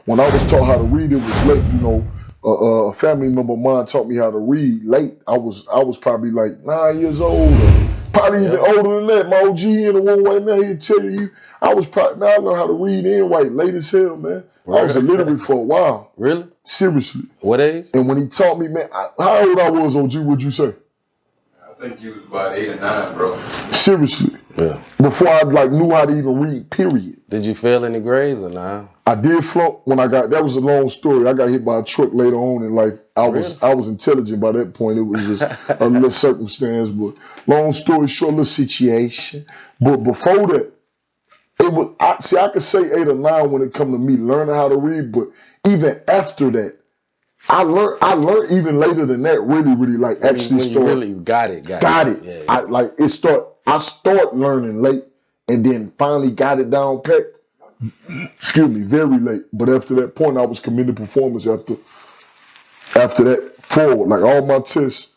when I was taught how to read, it was late. You know, a family member of mine taught me how to read late. I was probably like 9 years old, or probably even older than that. My OG in the one right now, he'd tell you, I learned how to read and write late as hell, man. I was illiterate for a while. Really? Seriously. What age? And when he taught me, man, how old I was, OG, would you say? I think you was about 8 or 9, bro. Seriously. Yeah. Before I knew how to even read, period. Did you fail any grades or not? I did flunk when that was a long story. I got hit by a truck later on in life. I was intelligent by that point. It was just a little circumstance, but long story short, little situation. But before that, I could say 8 or 9 when it come to me learning how to read, but even after that, I learned even later than that, really like actually when you really got it. Got it. Yeah. I start learning late and then finally got it down packed. Excuse me, very late. But after that point, I was committed performance after that forward. Like all my tests,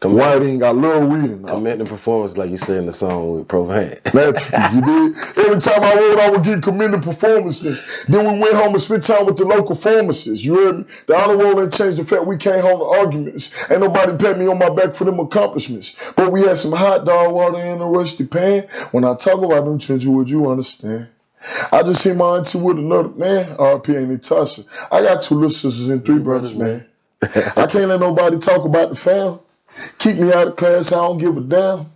writing, I love reading. Commended performance, like you said in the song with Provan. Naturally, you did. Every time I wrote, I would get commended performances. Then we went home and spent time with the local pharmacists. You heard me? The honor roll ain't changed the fact we came home to arguments. Ain't nobody pat me on my back for them accomplishments. But we had some hot dog water in a rusty pan. When I talk about them trenches, would you understand? I just seen my auntie with another man, RP ain't Natasha. I got 2 little sisters and 3 brothers, man. I can't let nobody talk about the fam. Keep me out of class, I don't give a damn.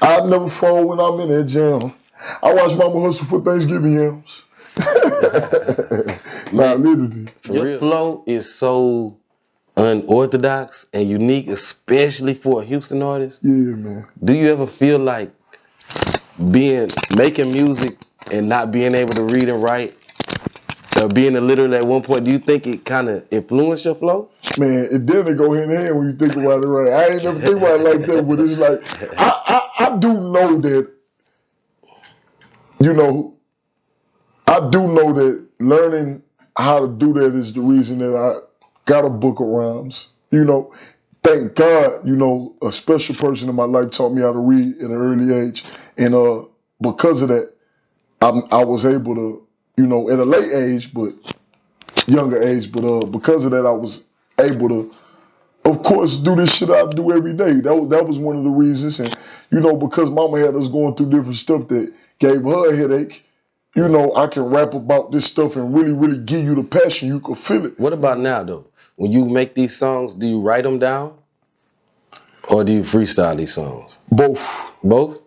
I never fall when I'm in that jam. I watch mama hustle for Thanksgiving yams. Nah, literally. Your flow is so unorthodox and unique, especially for a Houston artist. Yeah, man. Do you ever feel like making music and not being able to read and write, or being illiterate at one point, do you think it kind of influenced your flow? Man, it didn't go hand in hand when you think about it, right? I ain't never think about it like that, but it's like, I do know that, you know, I do know that learning how to do that is the reason that I got a book of rhymes. You know, thank God, you know, a special person in my life taught me how to read at an early age. And because of that, I was able to, you know, at a late age, but younger age, but because of that, I was able to, of course, do this shit I do every day. That was one of the reasons. And, you know, because mama had us going through different stuff that gave her a headache, you know, I can rap about this stuff and really give you the passion. You can feel it. What about now, though? When you make these songs, do you write them down? Or do you freestyle these songs? Both. Both?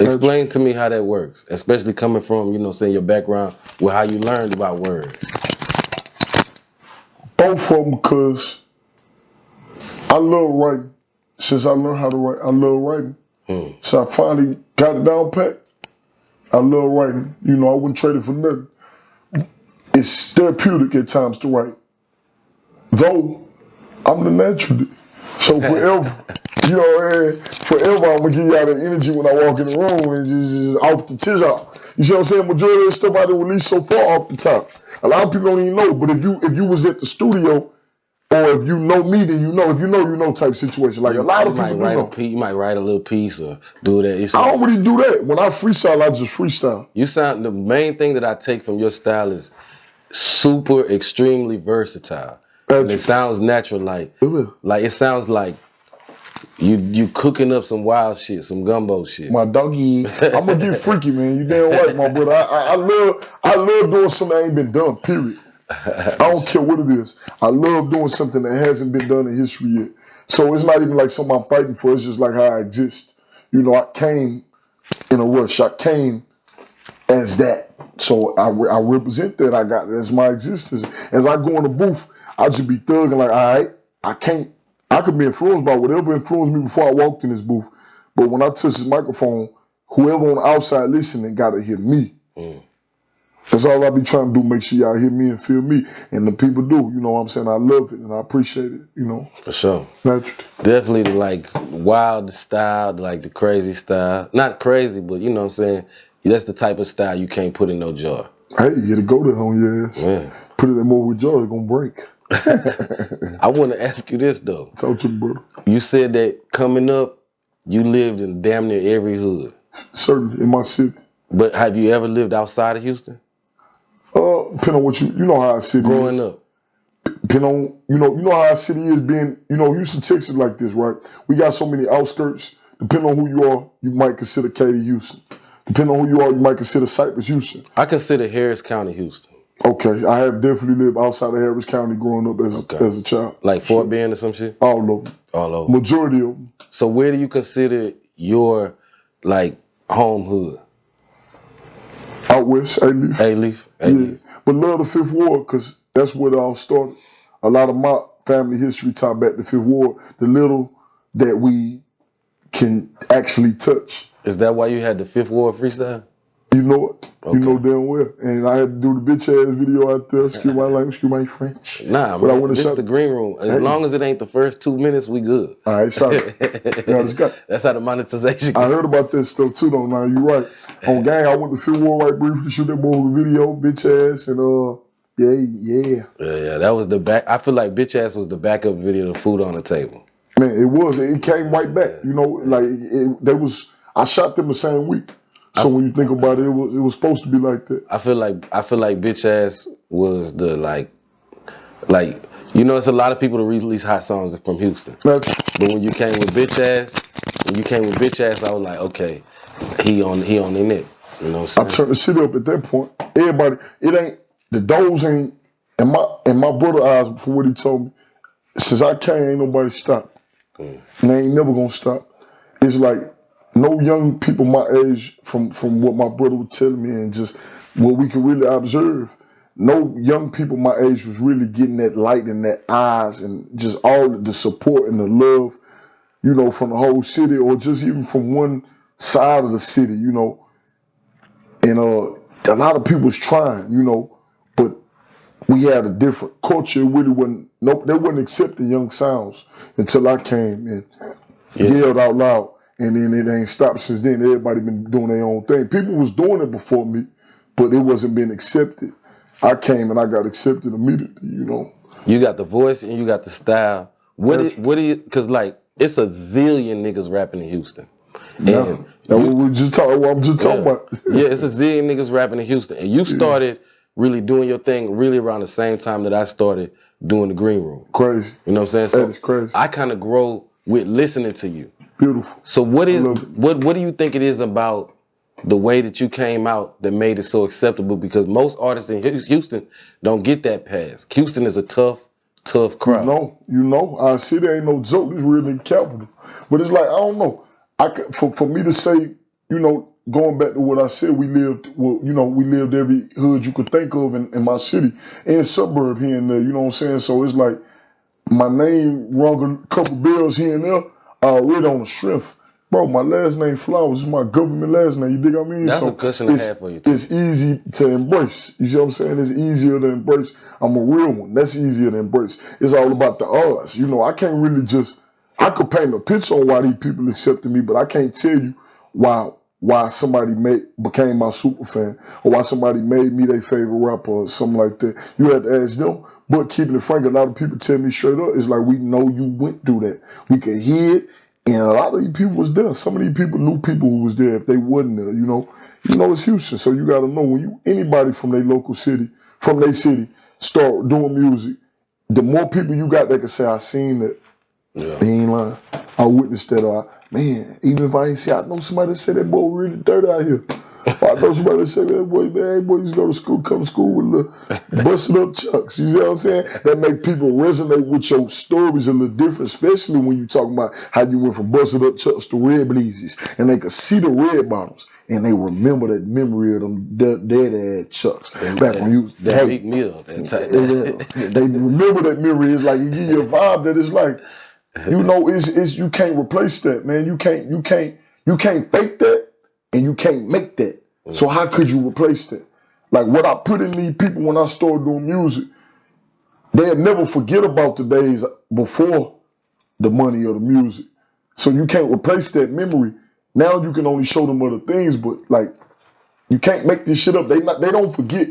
Explain to me how that works, especially coming from, you know, saying your background with how you learned about words. Both of them, because I love writing. Since I learned how to write, I love writing. So I finally got it down pat. I love writing. You know, I wouldn't trade it for nothing. It's therapeutic at times to write. Though, I'm the naturalist. So forever, you know, forever I'm gonna give y'all the energy when I walk in the room and just off the top. You see what I'm saying? Majority of the stuff I done released so far off the top. A lot of people don't even know, but if you was at the studio, or if you know me, then you know. If you know type situation. Like a lot of people know. You might write a little piece or do that. I don't really do that. When I freestyle, I just freestyle. The main thing that I take from your style is super extremely versatile. And it sounds natural, like it sounds like you cooking up some wild shit, some gumbo shit. My doggy, I'm gonna get freaky, man. You damn right, my brother. I love doing something that ain't been done. Period. I don't care what it is. I love doing something that hasn't been done in history yet. So it's not even like something I'm fighting for. It's just like how I exist. You know, I came in a rush. I came as that. So I represent that. That's my existence. As I go in the booth, I just be thugging like, all right, I could be influenced by whatever influenced me before I walked in this booth. But when I touch this microphone, whoever on the outside listening gotta hear me. That's all I be trying to do, make sure y'all hear me and feel me. And the people do, you know what I'm saying? I love it and I appreciate it, you know. For sure. Naturally. Definitely the like wild style, like the crazy style. Not crazy, but you know what I'm saying? That's the type of style you can't put in no jar. Hey, you gotta go there on your ass. Yeah. Put it in more with jar, it's gonna break. I want to ask you this though. Talk to me, brother. You said that coming up, you lived in damn near every hood. Certainly, in my city. But have you ever lived outside of Houston? Depending on what you know how a city growing is. up? Depending on, you know how a city is being, Houston, Texas like this, right? We got so many outskirts. Depending on who you are, you might consider Katy, Houston. Depending on who you are, you might consider Cypress, Houston. I consider Harris County, Houston. Okay, I have definitely lived outside of Harris County growing up as a child. Like Fort Bend or some shit? All of them. All over. Majority of them. So where do you consider your, like, home hood? Out west, A-Leaf. A-Leaf? Yeah, but love the Fifth Ward because that's where it all started. A lot of my family history tied back to Fifth Ward, the little that we can actually touch. Is that why you had the Fifth Ward freestyle? You know it. Okay. You know damn well. And I had to do the bitch ass video out there, excuse my language, excuse my French. Nah, but man, I went this is the green room. As long as it ain't the first 2 minutes, we good. All right, sorry. That's how the monetization goes. I heard about that stuff too though, now you're right. On gang, I went to Fifth Ward right briefly to shoot that boy with a video, bitch ass, and Yeah, that was the back. I feel like bitch ass was the backup video to Food on the Table. Man, it was. It came right back. I shot them the same week. So when you think about it, it was supposed to be like that. I feel like bitch ass was the like it's a lot of people that release hot songs from Houston. But when you came with bitch ass, I was like, okay, he on the net. You know what I'm saying? I turned the shit up at that point. Everybody, the doors ain't in my brother eyes from what he told me. Since I came, ain't nobody stopped. And they ain't never gonna stop. It's like no young people my age, from what my brother was telling me and just what we can really observe, no young people my age was really getting that light in their eyes and just all the support and the love, from the whole city or just even from one side of the city, And a lot of people was trying, but we had a different culture. It really wasn't, they wasn't accepting young sounds until I came and yelled out loud. And then it ain't stopped since then. Everybody been doing their own thing. People was doing it before me, but it wasn't being accepted. I came and I got accepted immediately, You got the voice and you got the style. What do you, cause like, it's a zillion niggas rapping in Houston. Yeah, that's what I'm just talking about. Yeah, it's a zillion niggas rapping in Houston. And you started really doing your thing really around the same time that I started doing the Green Room. Crazy. You know what I'm saying? So that is crazy. I kind of grow with listening to you. Beautiful. So what do you think it is about the way that you came out that made it so acceptable? Because most artists in Houston don't get that pass. Houston is a tough crowd. Our city ain't no joke. It's really capital. But it's like, I don't know. For me to say, going back to what I said, we lived every hood you could think of in my city and suburb here and there, you know what I'm saying? So it's like my name rung a couple bells here and there, already on the strength. Bro, my last name Flowers is my government last name, you dig what I mean? That's a cushion I have for you too. It's easy to embrace, you see what I'm saying? It's easier to embrace. I'm a real one, that's easier to embrace. It's all about the odds, I can't really I could paint a picture on why these people accepted me, but I can't tell you why somebody became my super fan or why somebody made me their favorite rapper or something like that. You have to ask them. But keeping it frank, a lot of people tell me straight up, it's like, we know you went through that. We could hear it, and a lot of these people was there. Some of these people knew people who was there if they wasn't there, it's Houston, so you got to know when anybody from their local city, from their city, start doing music, the more people you got that can say, I seen that. Yeah. They ain't lying. I witnessed that. Man, even if I ain't see, I know somebody that said that boy really dirty out here. I know somebody that said that boy, man, boy, used to go to school, come to school with little busted up chucks. You see what I'm saying? That make people resonate with your stories a little different, especially when you talking about how you went from busted up chucks to red bleezes. And they could see the red bottoms. And they remember that memory of them dead ass chucks. Back when you that big meal. They remember that memory. It's like, you give you a vibe that it's like, it's you can't replace that, man. You can't fake that and you can't make that. So how could you replace that? Like what I put in these people when I started doing music, they'll never forget about the days before the money or the music. So you can't replace that memory. Now you can only show them other things, but like you can't make this shit up. They don't forget.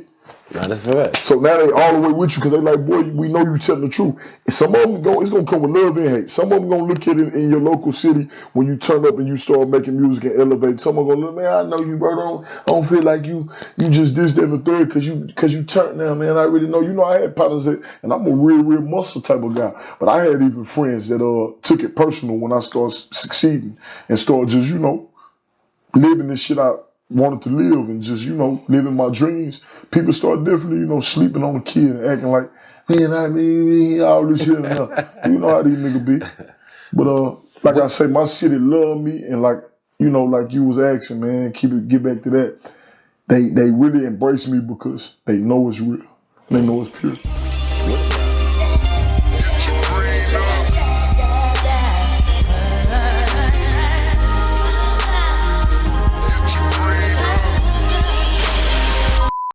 Nah, that's right. So now they all the way with you because they like, boy, we know you telling the truth. And some of them it's gonna come with love and hate. Some of them gonna look at it in your local city when you turn up and you start making music and elevate. Some of them gonna look, man, I know you, bro. I don't feel like you just this, that, and the third because you turned now, man. I really know. You know, I had partners that, and I'm a real muscle type of guy. But I had even friends that took it personal when I started succeeding and started just, living this shit I wanted to live and just, living my dreams. People start differently, sleeping on a kid and acting like, man, I mean, all this shit. You know how these niggas be. But like I say, my city love me and like you was asking, man, get back to that. They really embrace me because they know it's real. They know it's pure.